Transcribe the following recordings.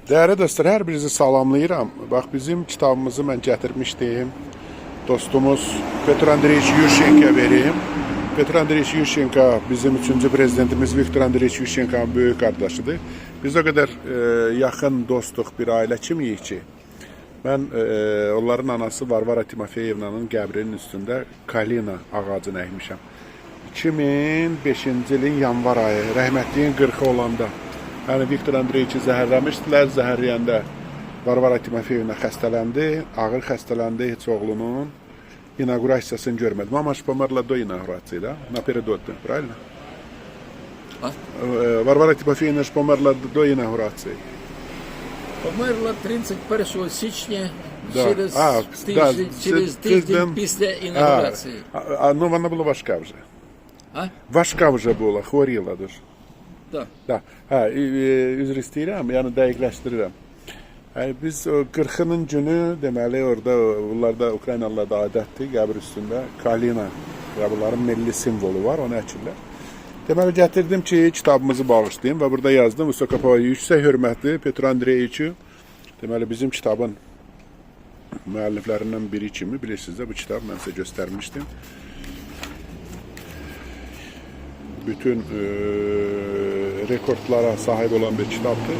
Değerli dostlar, hər birinizi salamlayıram. Bax, bizim kitabımızı mən gətirmişdim. Dostumuz Petr Andreevich Yushchenko verim. Petr Andreevich Yushchenko bizim 3-cü prezidentimiz Viktor Andreevich Yushchenko'nun böyük qardaşıdır. Biz o qədər yaxın dostuq, bir ailə kimiyik ki, mən onların anası Varvara Timofeyevna'nın qəbrinin üstündə Kalina ağacını əkmişəm. 2005-ci ilin yanvar ayı, rəhmətliyin 40'ı olanda. Yəni Viktor Andreevichi zəhərləmişdilər. Zəhərləyəndə Varvara Timofeyevna xəstələndi, ağır xəstələndi, heç oğlunun inaugurasiyasını görmədi. Mama померла до инаугурации, да? Напередодні, правильно? А? Варвара Тимофеевна ж померла до інаугурації. Померла 31 січня, Да. через тиждень після інаугурації. Ну, вона була важка вже. А? Важка вже була, хворіла дуже. Да. Da. Üzr istəyirəm, yəni dəqiqləşdirirəm. Biz o 40'ının günü deməli orada bunlarda Ukraynalılarda adətdir, qəbir üstündə Kalina və bunların milli simvolu var, onu əkirlər. Deməli gətirdim ki, kitabımızı bağışlayayım və burada yazdım. Vysokopavoy yüksək hörmətli Petr Andreevichi. Deməli bizim kitabın müəlliflərindən biri kimi bilirsiniz də bu kitab mən sizə göstərmişdim. Bütün rekordlara sahip olan bir kitaptır.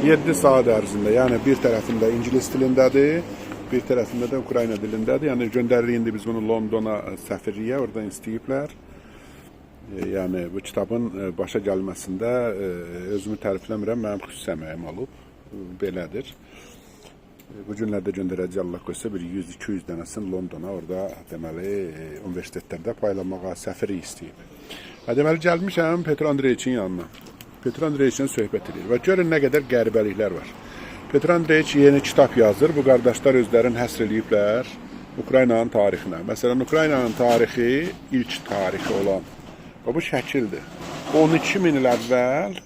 7 saat ərzində, yəni bir tərəfində İngilis dilindədir, bir tərəfində də Ukrayna dilindədir. Yəni göndəriliyində biz bunu Londona səfirliyə, oradan istəyiblər. Yəni bu kitabın başa gəlməsində özümü tərifləmirəm, mənim xüsusi əməyim olub, belədir. Bu günlərdə göndərəcək Allah qoysa bir 100-200 dənəsini Londona, orada deməli universitetlərdə paylanmağa səfiri istəyib. Deməli gəlmişəm Petr Andreevichin yanına. Petr Andreevichin söhbət edir və görün nə qədər qəribəliklər var. Petr Andreevich yeni kitab yazır. Bu qardaşlar özlərini həsr eləyiblər Ukraynanın tarixinə. Məsələn, Ukraynanın tarixi ilk tarixi olan bu şəkildir. 12.000 il əvvəl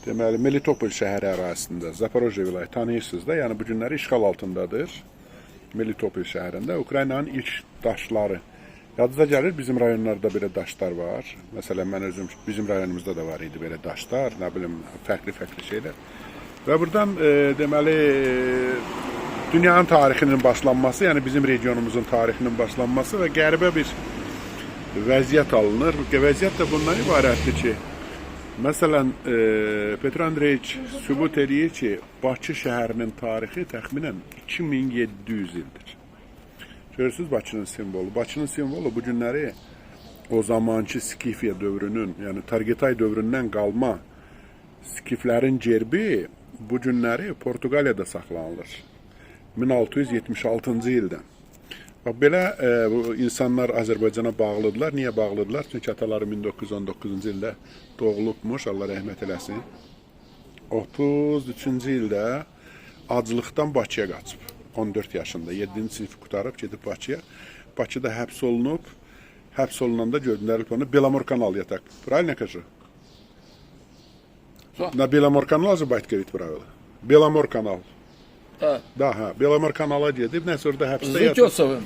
deməli Melitopol şəhəri ərazisində, Zaporojye vilayəti tanıyırsınız da, yəni bu günləri işğal altındadır. Melitopol şəhərində Ukraynanın ilk daşları. Yadınıza gəlir, bizim rayonlarda belə daşlar var. Məsələn, mən özüm, bizim rayonumuzda da var idi belə daşlar, nə bilim, fərqli şeylər. Və buradan deməli, dünyanın tarixinin başlanması, yəni bizim regionumuzun tarixinin başlanması və qəribə bir vəziyyət alınır. Vəziyyət də bundan ibarətdir ki, məsələn, Petr Andreevich sübut edir ki, Bakı şəhərinin tarixi təxminən 2700 ildir. Görürsünüz Bakının simvolu. Bakının simvolu bu günləri o zamanki Skifiya dövrünün, yəni Targetay dövründən qalma Skiflərin gerbi bu günləri Portuqaliyada saxlanılır. 1676-cı ildən. Bax, belə bu insanlar Azərbaycana bağlıdırlar. Niyə bağlıdırlar? Çünki ataları 1919-cu ildə doğulubmuş, Allah rəhmət eləsin. 33-cü ildə acılıqdan Bakıya qaçıb. 14 yaşında, 7-ci sinifi qutarıb, gedib Bakıya. Bakıda həbs olunub, həbs olunanda göndərilib onu Belamor kanalıya tak. Правильно кажу? На Беломор канал забайтка правила. Belamor kanal. Да. Da, ha, Belamor kanala gedib, nəsə orada həbsdə З Утесовым.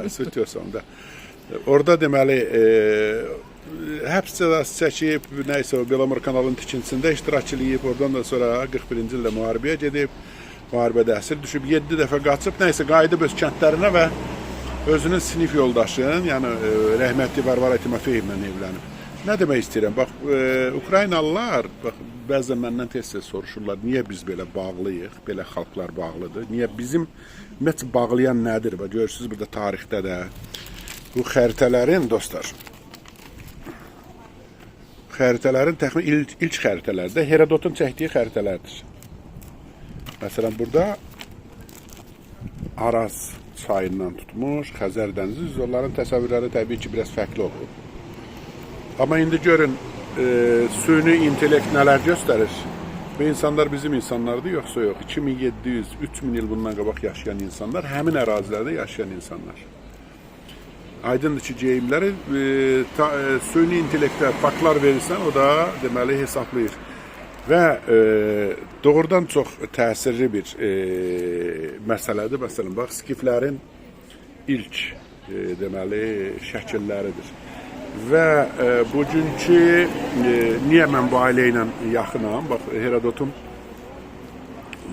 С Утесовым, da. Orada deməli, həbs cəzası çəkib, nəysə o Belamor kanalının tikintisində iştirak eləyib, oradan da sonra 41-ci ildə müharibəyə gedib. Müharibədə əsir düşüb, 7 dəfə qaçıb, nəysə qayıdıb öz kəndlərinə və özünün sinif yoldaşının, yəni rəhmətli Varvara Timofeyevna evlənib. Nə demək istəyirəm? Bax, Ukraynalılar, bax, bəzən məndən tez-tez soruşurlar, niyə biz belə bağlıyıq, belə xalqlar bağlıdır, niyə bizim ümumiyyətlə bağlayan nədir? Bax, görürsünüz burada tarixdə də bu xəritələrin, dostlar, xəritələrin təxminən ilk xəritələrdə Herodotun çəkdiyi xəritələrdir. Məsələn, burada Araz çayından tutmuş, Xəzər dənizi, onların təsəvvürləri təbii ki, biraz fərqli olur. Amma indi görün, süni intellekt nələr göstərir? Bu insanlar bizim insanlardır, yoxsa yox. 2700-3000 il bundan qabaq yaşayan insanlar, həmin ərazilərdə yaşayan insanlar. Aydındır ki, geyimləri süni intellektə faktlar verirsən, o da deməli hesablayır. Və doğrudan çox təsirli bir məsələdir. Məsələn, bax, Skiflərin ilk deməli şəkilləridir. Və bugünkü niyə mən bu ailə ilə yaxınam? Bax, Herodotun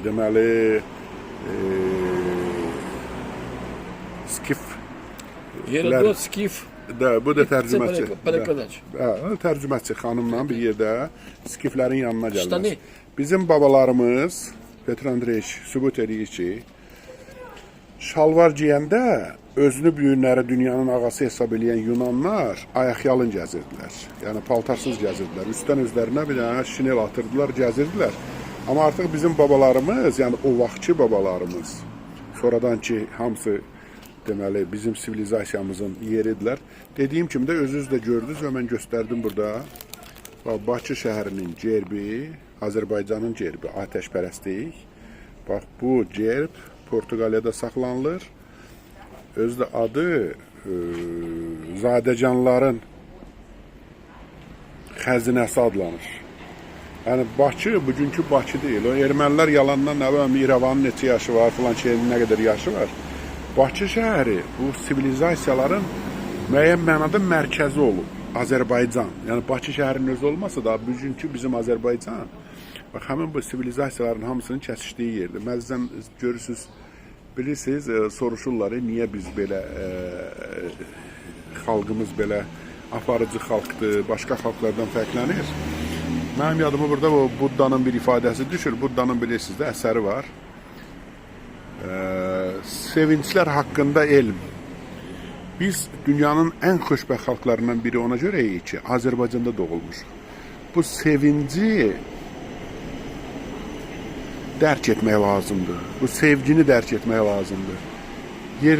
deməli skif Herodot, Skif, da bu da tərcüməçi. Перекладач. Tərcüməçi xanımla bir yerdə skiflərin yanına gəlməz. Ştani. Bizim babalarımız Petr Andreyeviç sübut edir ki, şalvar giyəndə özünü bu günləri dünyanın ağası hesab edən Yunanlar ayaqyalın gəzirdilər. Yəni paltarsız gəzirdilər. Üstdən özlərinə bir dənə şinel atırdılar, gəzirdilər. Amma artıq bizim babalarımız, yəni o vaxtki babalarımız, sonradan ki hamısı deməli bizim sivilizasiyamızın yeridirlər. Dediyim kimi də özünüz də gördünüz və mən göstərdim burada. Bax, Bakı şəhərinin gerbi, Azərbaycanın gerbi, atəşpərəstlik. Bax, bu gerb Portuqaliyada saxlanılır. Özü də adı zadəcanların xəzinəsi adlanır. Yəni Bakı bugünkü Bakı deyil. O ermənilər yalandan nə var, İrəvanın neçə yaşı var, filan şeyin nə qədər yaşı var. Bakı şəhəri bu sivilizasiyaların müəyyən mənada mərkəzi olub. Azərbaycan. Yəni Bakı şəhərinin özü olmasa da bugünkü bizim Azərbaycan bax həmin bu sivilizasiyaların hamısının kəsişdiyi yerdir. Məzələn görürsüz, bilirsiniz, soruşurlar niyə biz belə xalqımız belə aparıcı xalqdır, başqa xalqlardan fərqlənir. Mənim yadıma burada o Buddanın bir ifadəsi düşür. Buddanın bilirsiniz də əsəri var. Sevinclər haqqında elm. Biz dünyanın ən xoşbəxt xalqlarından biri ona görəyik ki, Azərbaycanda doğulmuşuq. Bu sevinci dərk etmək lazımdır. Bu sevgini dərk etmək lazımdır. Yerdə